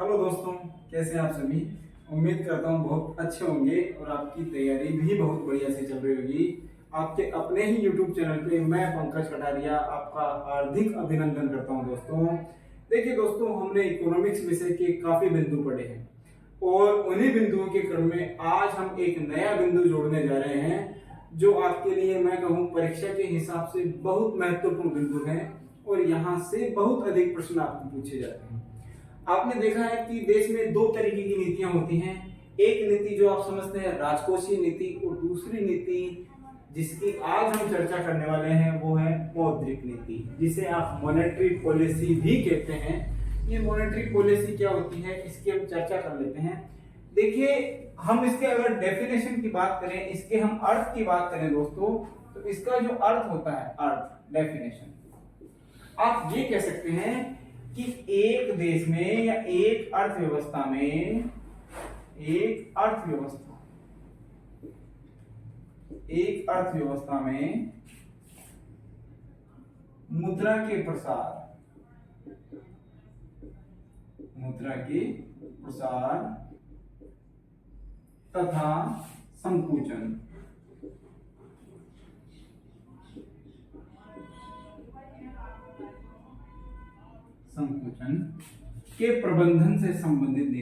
Hello दोस्तों, कैसे हैं आप सभी। उम्मीद करता हूँ बहुत अच्छे होंगे और आपकी तैयारी भी बहुत बढ़िया से चल रही होगी। आपके अपने ही YouTube चैनल पे मैं पंकज कटारिया आपका हार्दिक अभिनंदन करता हूँ दोस्तों। देखिए दोस्तों, हमने इकोनॉमिक्स विषय के काफी बिंदु पढ़े हैं और उन्हीं बिंदुओं के क्रम में आज हम एक नया बिंदु जोड़ने जा रहे हैं जो आपके लिए मैं कहूँ परीक्षा के हिसाब से बहुत महत्वपूर्ण बिंदु है और यहाँ से बहुत अधिक प्रश्न आपको पूछे जाते हैं। आपने देखा है कि देश में दो तरीके की नीतियां होती हैं। एक नीति जो आप समझते हैं राजकोषीय नीति और दूसरी नीति जिसकी आज हम चर्चा करने वाले हैं वो है मौद्रिक नीति, जिसे आप मॉनेटरी पॉलिसी भी कहते हैं। ये मॉनेटरी पॉलिसी क्या होती है इसकी हम चर्चा कर लेते हैं। देखिए, हम इसके अगर डेफिनेशन की बात करें, इसके हम अर्थ की बात करें दोस्तों, तो इसका जो अर्थ होता है, अर्थ डेफिनेशन, आप ये कह सकते हैं कि एक देश में या एक अर्थव्यवस्था में एक अर्थव्यवस्था में मुद्रा के प्रसार तथा संकुचन के प्रबंधन से संबंधित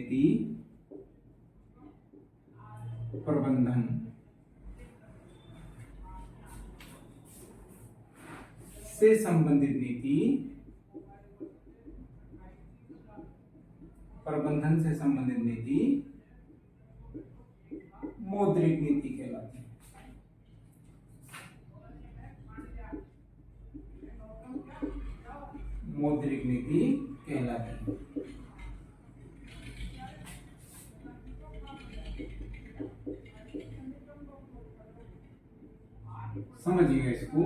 नीति मौद्रिक नीति कहलाती है। मौद्रिक नीति कहलाती है। समझिएगा इसको।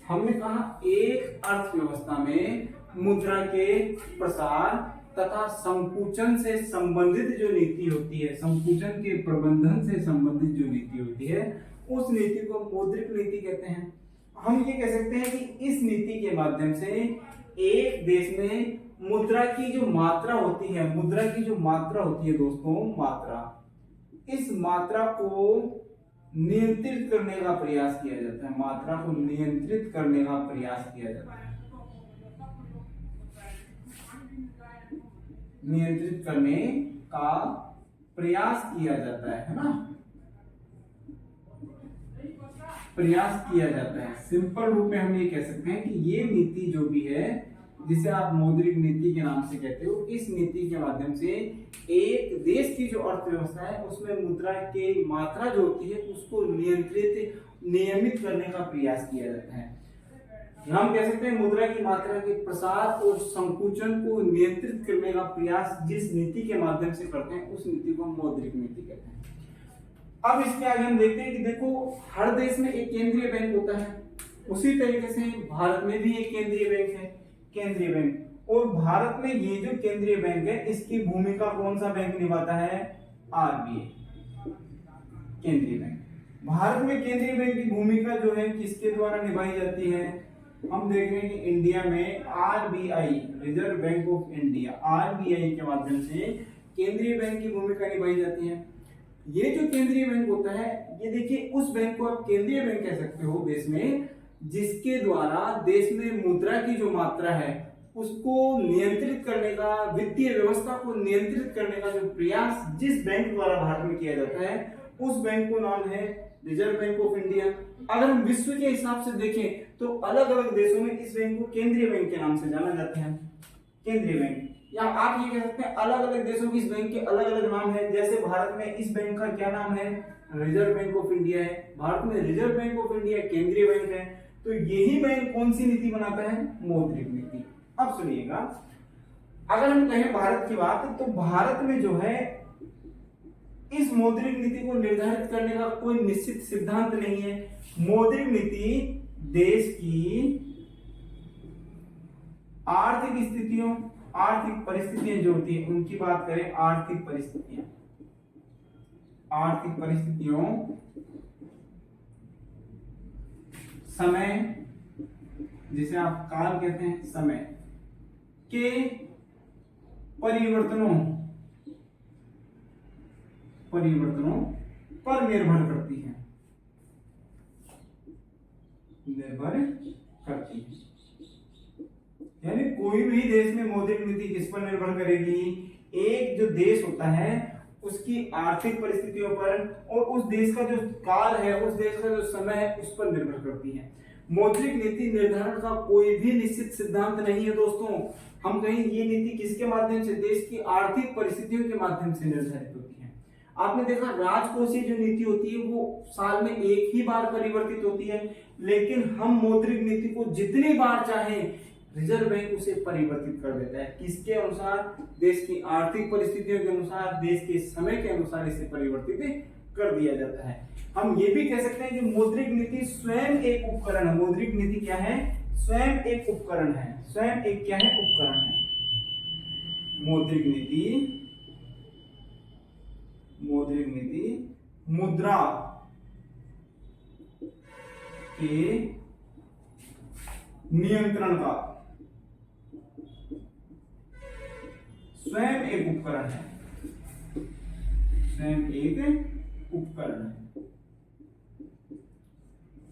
हमने कहा एक अर्थव्यवस्था में मुद्रा के प्रसार तथा संकुचन से संबंधित जो नीति होती है, संकुचन के प्रबंधन से संबंधित जो नीति होती है, उस नीति को मौद्रिक नीति कहते हैं। हम ये कह सकते हैं कि इस नीति के माध्यम से एक देश में मुद्रा की जो मात्रा होती है, दोस्तों, इस मात्रा को नियंत्रित करने का प्रयास किया जाता है। मात्रा को नियंत्रित करने का प्रयास किया जाता है। नियंत्रित करने का प्रयास किया जाता है ना, प्रयास किया जाता है। सिंपल रूप में हम ये कह सकते हैं कि ये नीति जो भी है, जिसे आप मौद्रिक नीति के नाम से कहते हो, इस नीति के माध्यम से एक देश की जो अर्थव्यवस्था है उसमें मुद्रा की मात्रा जो होती है उसको नियमित करने का प्रयास किया जाता है। हम कह सकते हैं मुद्रा की मात्रा के प्रसार और संकुचन को नियंत्रित करने का प्रयास जिस नीति के माध्यम से करते हैं उस नीति को हम मौद्रिक नीति कहते हैं। अब इसके आगे हम देखते हैं कि देखो, हर देश में एक केंद्रीय बैंक होता है, उसी तरीके से भारत में भी एक केंद्रीय बैंक है, केंद्रीय बैंक। और भारत में ये जो केंद्रीय बैंक है इसकी भूमिका कौन सा बैंक निभाता है? आरबीआई, केंद्रीय बैंक। भारत में केंद्रीय बैंक की भूमिका जो है किसके द्वारा निभाई जाती है? हम देख रहे हैं कि इंडिया में RBI, reserve bank of India, RBI के माध्यम से केंद्रीय बैंक की भूमिका निभाई जाती है। ये जो केंद्रीय बैंक होता है, ये देखिए, उस बैंक को आप केंद्रीय बैंक कह सकते हो देश में, जिसके द्वारा देश में मुद्रा की जो मात्रा है उसको नियंत्रित करने का, वित्तीय व्यवस्था को नियंत्रित करने का जो प्रयास जिस बैंक द्वारा भारत में किया जाता है उस बैंक को नाम है रिजर्व बैंक ऑफ इंडिया। अगर हम विश्व के हिसाब से देखें तो अलग अलग देशों में इस बैंक को केंद्रीय बैंक के नाम से जाना जाता है, केंद्रीय बैंक। या आप ये कह सकते हैं अलग अलग देशों की इस बैंक के अलग अलग नाम है। जैसे भारत में इस बैंक का क्या नाम है? रिजर्व बैंक ऑफ इंडिया है। भारत में रिजर्व बैंक ऑफ इंडिया केंद्रीय बैंक है। तो यही बैंक कौन सी नीति बनाता है? मौद्रिक नीति। अब सुनिएगा, अगर हम कहें भारत की बात, तो भारत में जो है इस मौद्रिक नीति को निर्धारित करने का कोई निश्चित सिद्धांत नहीं है। मौद्रिक नीति देश की आर्थिक स्थितियों, आर्थिक परिस्थितियां जो होती है उनकी बात करें, आर्थिक परिस्थितियों, समय, जिसे आप काल कहते हैं, समय के परिवर्तनों परिवर्तनों पर निर्भर करती है, निर्भर करती है। यानी कोई भी देश में मौद्रिक नीति किस पर निर्भर करेगी? एक जो देश होता है उसकी आर्थिक परिस्थितियों पर और उस देश का जो काल है, उस देश का जो समय है, उस पर निर्भर करती है। मौद्रिक नीति निर्धारण का कोई भी निश्चित सिद्धांत नहीं है दोस्तों। हम कहें ये नीति किसके माध्यम से? देश की आर्थिक परिस्थितियों के माध्यम से निर्धारित होती है। आपने देखा राजकोषीय जो नीति होती है वो साल में एक ही बार परिवर्तित होती है, लेकिन हम मौद्रिक नीति को जितनी बार चाहें रिजर्व बैंक उसे परिवर्तित कर देता है। किसके अनुसार? देश की आर्थिक परिस्थितियों के अनुसार, देश के समय के अनुसार इसे परिवर्तित कर दिया जाता है। हम ये भी कह सकते हैं कि मौद्रिक नीति स्वयं एक उपकरण है। मौद्रिक नीति क्या है? स्वयं एक उपकरण है। स्वयं एक क्या है? उपकरण है। मौद्रिक नीति मुद्रा के नियंत्रण का स्वयं एक उपकरण है। स्वयं एक उपकरण है।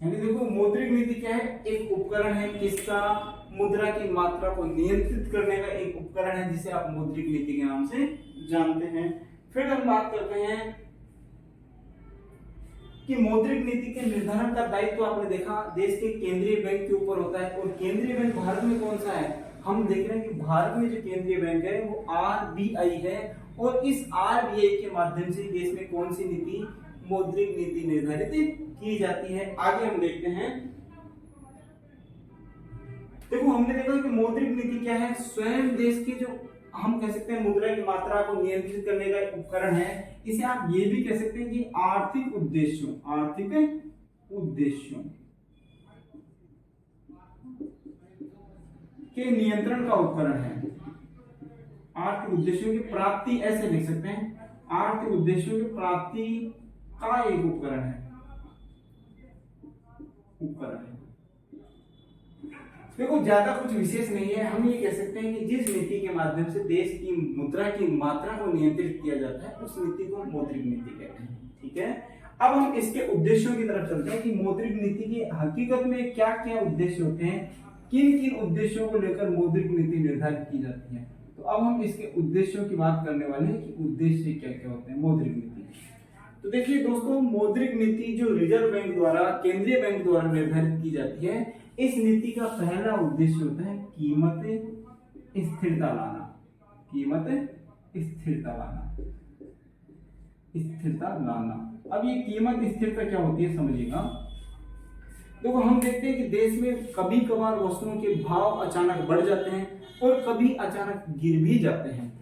यानी देखो मौद्रिक नीति क्या है? एक उपकरण है। किसका? मुद्रा की मात्रा को नियंत्रित करने का एक उपकरण है, जिसे आप मौद्रिक नीति के नाम से जानते हैं। फिर हम बात करते हैं कि मौद्रिक नीति के निर्धारण का दायित्व आपने देखा देश के केंद्रीय बैंक के ऊपर होता है। और केंद्रीय बैंक भारत में कौन सा है? हम देख रहे हैं कि भारत में जो केंद्रीय बैंक है वो आरबीआई है। और इस आरबीआई के माध्यम से देश में कौन सी नीति? मौद्रिक नीति निर्धारित की जाती है। आगे हम देखते हैं। देखो हमने देखा कि मौद्रिक नीति क्या है? स्वयं देश की जो हम कह सकते हैं मुद्रा की मात्रा को नियंत्रित करने का एक उपकरण है। इसे आप ये भी कह सकते हैं कि आर्थिक उद्देश्यों के नियंत्रण का उपकरण है। आर्थिक उद्देश्यों की प्राप्ति, ऐसे लिख सकते हैं, आर्थिक उद्देश्यों की प्राप्ति का एक उपकरण है। देखो ज्यादा कुछ विशेष नहीं है। हम ये कह सकते हैं कि जिस नीति के माध्यम से देश की मुद्रा की मात्रा को नियंत्रित किया जाता है उस नीति को मौद्रिक नीति कहते हैं। ठीक है, अब हम इसके उद्देश्यों की तरफ चलते हैं कि मौद्रिक नीति की हकीकत में क्या क्या उद्देश्य होते हैं, किन किन उद्देश्यों को लेकर मौद्रिक नीति निर्धारित की जाती है। तो अब हम इसके उद्देश्यों की बात करने वाले हैं कि उद्देश्य क्या क्या होते हैं मौद्रिक नीति। तो देखिए दोस्तों, मौद्रिक नीति जो रिजर्व बैंक द्वारा, केंद्रीय बैंक द्वारा निर्धारित की जाती है, इस नीति का पहला उद्देश्य होता है कीमत स्थिरता लाना। कीमत स्थिरता लाना। अब ये कीमत स्थिरता क्या होती है समझिएगा। देखो हम देखते हैं कि देश में कभी कभार वस्तुओं के भाव अचानक बढ़ जाते हैं और कभी अचानक गिर भी जाते हैं।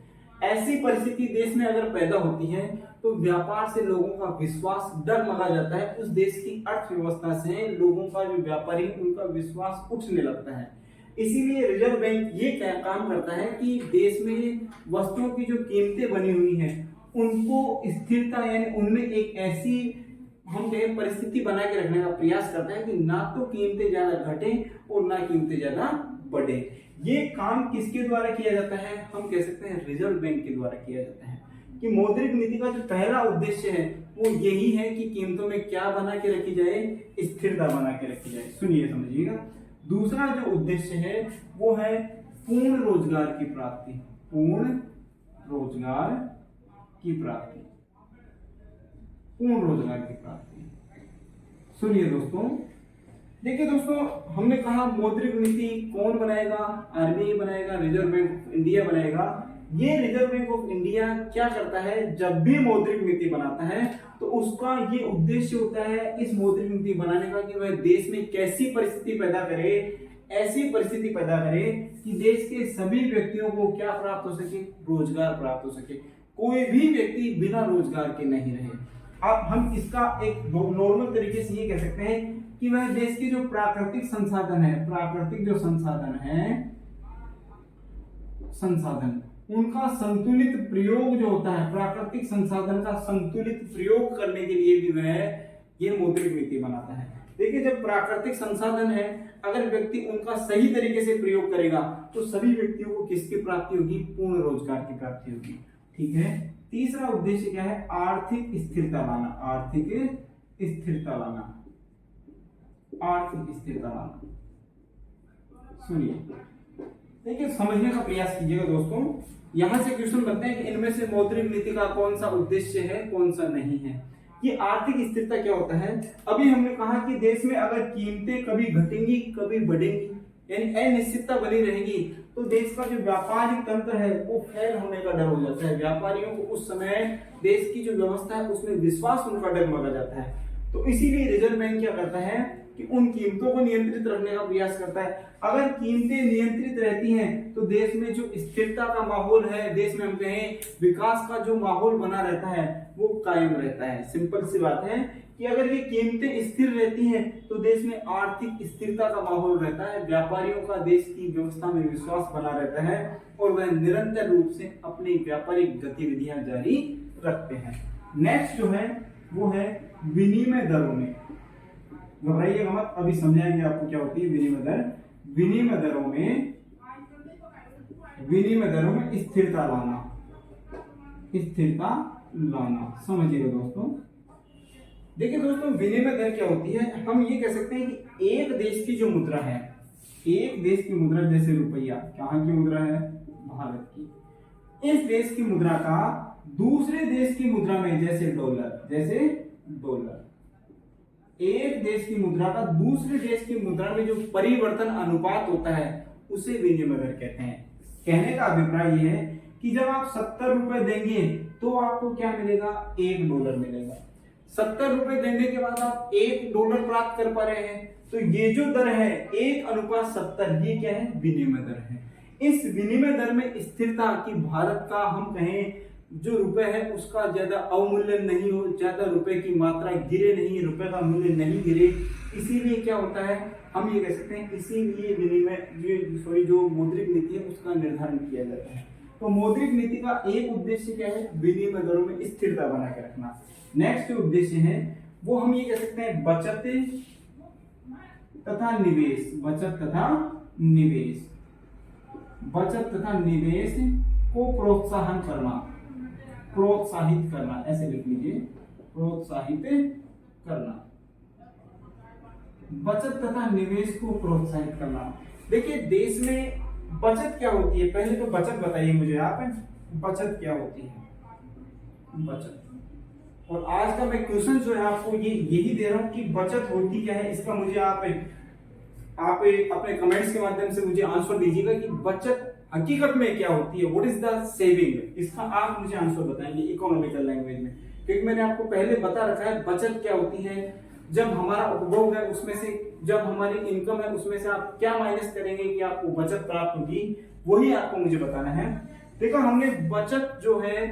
ऐसी परिस्थिति देश में अगर पैदा होती है तो व्यापार से लोगों का विश्वास डगमगा जाता है। उस देश की अर्थव्यवस्था से लोगों का जो व्यापारी उनका विश्वास उठने लगता है। इसीलिए रिजर्व बैंक ये काम करता है कि देश में वस्तुओं की जो कीमतें बनी हुई हैं उनको स्थिरता यानी उनमें एक ऐसी हम कहें परिस्थिति बना के रखने का प्रयास करता है कि ना तो कीमतें ज्यादा घटे और ना कीमतें ज्यादा बढ़े। ये काम किसके द्वारा किया जाता है? हम कह सकते हैं रिजर्व बैंक के द्वारा किया जाता है। कि मौद्रिक नीति का जो पहला उद्देश्य है वो यही है कि कीमतों में क्या बना के रखी जाए? स्थिरता बना के रखी जाए। सुनिए समझिएगा। दूसरा जो उद्देश्य है वो है पूर्ण रोजगार की प्राप्ति। पूर्ण रोजगार की प्राप्ति। सुनिए दोस्तों, देखिए दोस्तों, हमने कहा मौद्रिक नीति कौन बनाएगा? आरबीआई बनाएगा, रिजर्व बैंक ऑफ इंडिया बनाएगा। ये रिजर्व बैंक ऑफ इंडिया क्या करता है? जब भी मौद्रिक नीति बनाता है तो उसका ये उद्देश्य होता है इस मौद्रिक नीति बनाने का कि वह देश में कैसी परिस्थिति पैदा करे, ऐसी परिस्थिति पैदा करे कि देश के सभी व्यक्तियों को क्या प्राप्त हो सके? रोजगार प्राप्त हो सके। कोई भी व्यक्ति बिना रोजगार के नहीं रहे। अब हम इसका एक नॉर्मल तरीके से ये कह सकते हैं कि वह देश के जो प्राकृतिक संसाधन है, प्राकृतिक जो संसाधन उनका संतुलित प्रयोग जो होता है, प्राकृतिक संसाधन का संतुलित प्रयोग करने के लिए भी वह ये मौद्रिक नीति बनाता है। देखिए जब प्राकृतिक संसाधन है, अगर व्यक्ति उनका सही तरीके से प्रयोग करेगा तो सभी व्यक्तियों को किसकी प्राप्ति होगी? पूर्ण रोजगार की प्राप्ति होगी। ठीक है। तीसरा उद्देश्य क्या है? आर्थिक स्थिरता लाना, आर्थिक स्थिरता लाना, आर्थिक स्थिरता लाना। सुनिए, देखिए समझने का प्रयास कीजिएगा दोस्तों। यहां से क्वेश्चन बनते हैं कि इनमें से मौद्रिक नीति का कौन सा उद्देश्य है, कौन सा नहीं है। ये आर्थिक स्थिरता क्या होता है? अभी हमने कहा कि देश में अगर कीमतें कभी घटेंगी कभी बढ़ेंगी, यानी अनिश्चितता बनी रहेगी, तो देश का जो व्यापारिक तंत्र है वो फेल होने का डर हो जाता है। व्यापारियों को उस समय देश की जो व्यवस्था है उसमें विश्वास उनका डगमगा जाता है। तो इसीलिए रिजर्व बैंक क्या करता है कि उन कीमतों को नियंत्रित रखने का प्रयास करता है। अगर कीमतें नियंत्रित रहती हैं तो देश में जो स्थिरता का माहौल है, देश में हम कहें विकास का जो माहौल बना रहता है वो कायम रहता है। सिंपल सी बात है कि अगर ये कीमतें स्थिर रहती हैं तो देश में आर्थिक स्थिरता का माहौल रहता है, व्यापारियों का देश की व्यवस्था में विश्वास बना रहता है और वह निरंतर रूप से अपनी व्यापारिक गतिविधियां जारी रखते हैं। नेक्स्ट जो है वो है विनिमय दरों में। घबराइएगा मत, अभी समझाएंगे आपको क्या होती है विनिमय दर। विनिमय दरों में स्थिरता लाना, स्थिरता लाना। समझिएगा दोस्तों। देखिए दोस्तों, विनिमय दर क्या होती है? हम ये कह सकते हैं कि एक देश की जो मुद्रा है, एक देश की मुद्रा जैसे रुपया, कहाँ की मुद्रा है? भारत की। इस देश की मुद्रा का दूसरे देश की मुद्रा में, जैसे डॉलर, जैसे डॉलर, एक देश की मुद्रा का दूसरे देश की मुद्रा में जो परिवर्तन अनुपात होता है उसे विनिमय दर कहते हैं। कहने का अभिप्राय यह है कि जब आप 70 रुपए देंगे तो आपको क्या मिलेगा? $1 मिलेगा। 70 रुपए देने के बाद आप $1 प्राप्त कर पा रहे हैं, तो ये जो दर है 1:70, ये क्या है? विनिमय दर है। इस विनिमय दर में स्थिरता कि भारत का हम कहें जो रुपए है उसका ज्यादा अवमूल्यन नहीं हो, ज्यादा रुपए की मात्रा गिरे नहीं, रुपए का मूल्य नहीं गिरे, इसीलिए क्या होता है, हम ये कह सकते हैं इसीलिए विनिमय जो मौद्रिक नीति है उसका निर्धारण किया जाता है। तो मौद्रिक नीति का एक उद्देश्य क्या है? विनिमय दरों में स्थिरता बना के रखना। नेक्स्ट जो उद्देश्य है वो हम ये कह सकते हैं बचत तथा निवेश, बचत तथा निवेश, बचत तथा निवेश को प्रोत्साहन करना, प्रोत्साहित करना, ऐसे लिख लीजिए, प्रोत्साहित करना, बचत तथा निवेश को प्रोत्साहित करना। देखिए देश में बचत क्या होती है? पहले तो बचत बताइए मुझे आप, बचत क्या होती है? बचत। और आज का मैं क्वेश्चन जो है आपको यही दे रहा हूं कि बचत होती क्या है, इसका मुझे आप अपने कमेंट्स के माध्यम से मुझे आंसर दीजिएगा कि बचत हकीकत में क्या होती है। What is the saving? इसका आप मुझे आंसर बताएंगे इकोनॉमिकल लैंग्वेज में, क्योंकि मैंने आपको पहले बता रखा है बचत क्या होती है। जब हमारा उपभोग है उसमें से, जब हमारी इनकम है उसमें से आप क्या माइनस करेंगे कि आपको बचत प्राप्त होगी, वही आपको मुझे बताना है। देखो हमने बचत जो है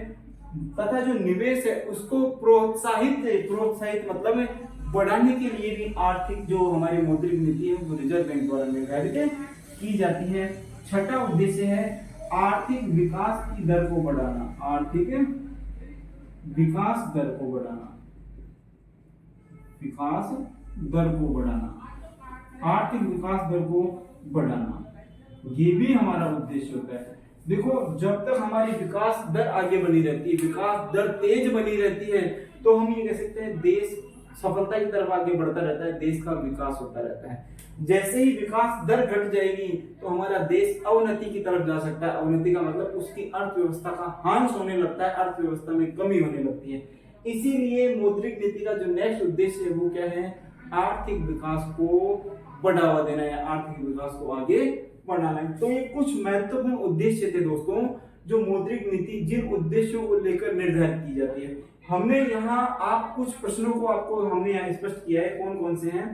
तथा जो निवेश है उसको प्रोत्साहित मतलब बढ़ाने के लिए भी आर्थिक जो हमारी मौद्रिक नीति है वो रिजर्व बैंक द्वारा निर्धारित की जाती है। छठा उद्देश्य है आर्थिक विकास की दर को बढ़ाना, आर्थिक विकास दर को बढ़ाना, विकास दर को बढ़ाना, आर्थिक विकास दर को बढ़ाना, ये भी हमारा उद्देश्य होता है। देखो जब तक हमारी विकास दर आगे बनी रहती है, विकास दर तेज बनी रहती है, तो हम ये कह सकते हैं देश सफलता की तरफ आगे बढ़ता रहता है, देश का विकास होता रहता है। जैसे ही विकास दर घट जाएगी तो हमारा देश अवनति की तरफ जा सकता है। अवनति का मतलब उसकी अर्थव्यवस्था का हांस होने लगता है, अर्थव्यवस्था में कमी होने लगती है। इसीलिए मौद्रिक नीति का जो नेक्स्ट उद्देश्य है वो क्या है? आर्थिक विकास को बढ़ावा देना है, आर्थिक विकास को आगे बढ़ाना है। तो ये कुछ महत्वपूर्ण उद्देश्य थे दोस्तों जो मौद्रिक नीति जिन उद्देश्यों को लेकर निर्धारित की जाती है। हमने यहाँ आप कुछ प्रश्नों को आपको हमने यहाँ स्पष्ट किया है कौन कौन से हैं।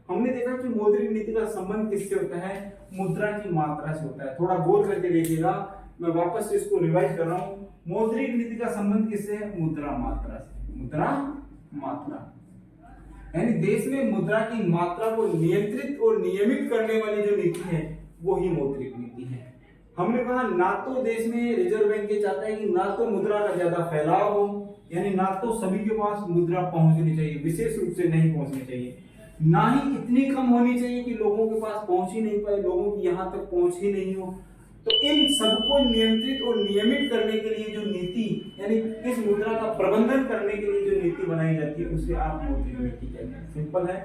हमने देखा कि मौद्रिक नीति का संबंध किससे होता है? मुद्रा की मात्रा से होता है। थोड़ा गौर करके देखिएगा, मैं वापस से इसको रिवाइज कर रहा हूँ। मौद्रिक नीति का संबंध किससे है? मुद्रा मात्रा से। मुद्रा मात्रा यानी देश में मुद्रा की मात्रा को नियंत्रित और नियमित करने वाली जो नीति है वो ही मौद्रिक नीति है। हमने कहा ना तो देश में रिजर्व बैंक ये चाहता है कि ना तो मुद्रा का ज्यादा फैलाव हो, यानी ना तो सभी के पास मुद्रा पहुंचनी चाहिए, विशेष रूप से नहीं पहुंचनी चाहिए, ना ही इतनी कम होनी चाहिए कि लोगों के पास पहुंच ही नहीं पाए, लोगों की यहाँ तक पहुंच ही नहीं हो। तो इन सबको नियंत्रित और नियमित करने के लिए जो नीति यानी इस मुद्रा का प्रबंधन करने के लिए जो नीति बनाई जाती है उसे आप मौद्रिक नीति कहते हैं। सिंपल है।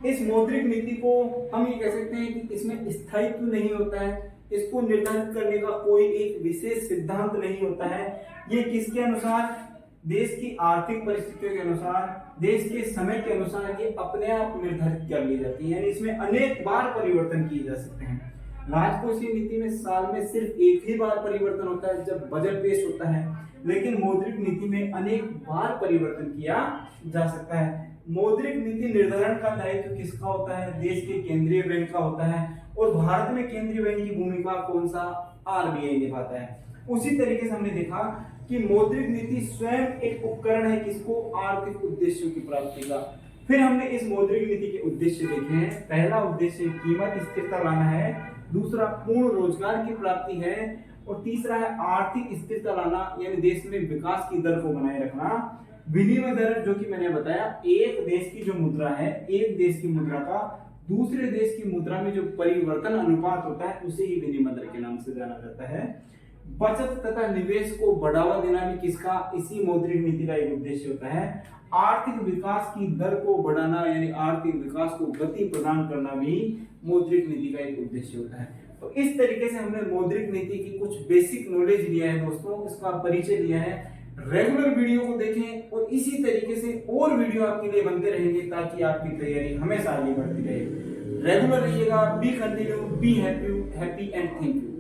इस मौद्रिक नीति को हम ये कह सकते हैं कि इसमें स्थायित्व नहीं होता है, इसको निर्धारित करने का कोई एक विशेष सिद्धांत नहीं होता है। ये किसके अनुसार, देश की आर्थिक परिस्थितियों के अनुसार, देश के समय के अनुसार ये अपने आप निर्धारित कर ली जाती है, यानी इसमें अनेक बार परिवर्तन किए जा सकते हैं। राजकोषीय नीति में साल में सिर्फ एक ही बार परिवर्तन होता है जब बजट पेश होता है, लेकिन मौद्रिक नीति में अनेक बार परिवर्तन किया जा सकता है। मौद्रिक नीति निर्धारण का दायित्व किसका होता है, देश के केंद्रीय बैंक का होता है, और भारत में केंद्रीय बैंक की भूमिका कौन सा, आरबीआई निभाता है। उसी तरीके से हमने देखा कि मौद्रिक नीति स्वयं एक उपकरण है किसको, आर्थिक उद्देश्यों की प्राप्ति का। फिर हमने इस मौद्रिक नीति के उद्देश्य देखे हैं। पहला उद्देश्य कीमत स्थिरता लाना है, दूसरा पूर्ण रोजगार की प्राप्ति है, और तीसरा है आर्थिक स्थिरता लाना यानी देश में विकास की दर को बनाए रखना। विनिमय दर जो कि मैंने बताया, एक देश की जो मुद्रा है, एक देश की मुद्रा का दूसरे देश की मुद्रा में जो परिवर्तन अनुपात होता है उसे ही विनिमय दर के नाम से जाना जाता है। बचत तथा निवेश को बढ़ावा देना भी किसका, इसी मौद्रिक नीति का एक उद्देश्य होता है। आर्थिक विकास की दर को बढ़ाना यानी आर्थिक विकास को गति प्रदान करना भी मौद्रिक नीति का एक उद्देश्य होता है। तो इस तरीके से हमने मौद्रिक नीति की कुछ बेसिक नॉलेज लिया है दोस्तों, इसका परिचय लिया है। रेगुलर वीडियो को देखें और इसी तरीके से और वीडियो आपके लिए बनते रहेंगे ताकि आपकी तैयारी हमेशा आगे बढ़ती रहे। रेगुलर रहिएगा। B continue, be happy and thank you.